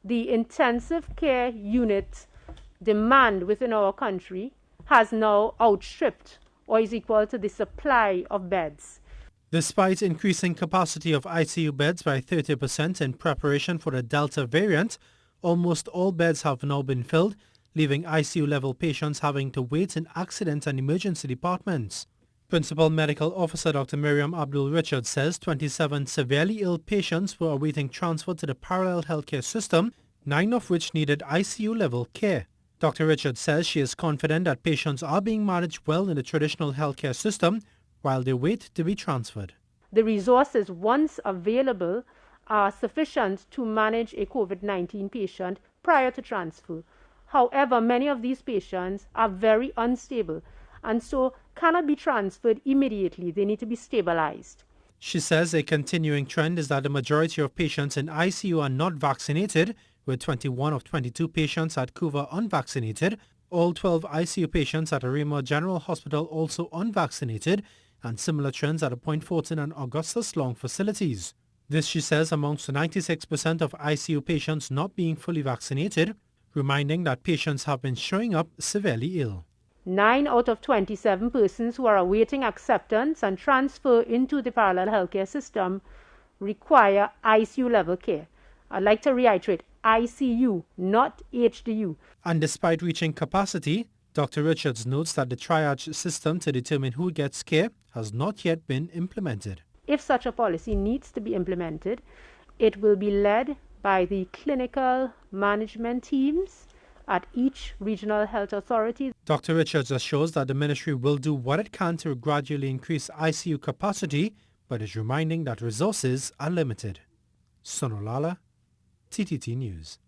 the intensive care unit demand within our country has now outstripped or is equal to the supply of beds. Despite increasing capacity of ICU beds by 30% in preparation for the Delta variant, almost all beds have now been filled, leaving ICU-level patients having to wait in accident and emergency departments. Principal Medical Officer Dr. Maryam Abdool Richards says 27 severely ill patients were awaiting transfer to the parallel healthcare system, 9 of which needed ICU-level care. Dr. Richards says she is confident that patients are being managed well in the traditional healthcare system while they wait to be transferred. The resources, once available, are sufficient to manage a COVID-19 patient prior to transfer. However, many of these patients are very unstable and so cannot be transferred immediately. They need to be stabilized. She says a continuing trend is that the majority of patients in ICU are not vaccinated, with 21 of 22 patients at Cuba unvaccinated, all 12 ICU patients at Arima General Hospital also unvaccinated, and similar trends at the Point Fortin and Augustus Long facilities. This, she says, amounts to 96% of ICU patients not being fully vaccinated, reminding that patients have been showing up severely ill. 9 out of 27 persons who are awaiting acceptance and transfer into the parallel healthcare system require ICU level care. I'd like to reiterate, ICU, not HDU. And despite reaching capacity, Dr. Richards notes that the triage system to determine who gets care has not yet been implemented. If such a policy needs to be implemented, it will be led by the clinical management teams at each regional health authority. Dr. Richards assures that the ministry will do what it can to gradually increase ICU capacity, but is reminding that resources are limited. Sunil Lalla, TTT News.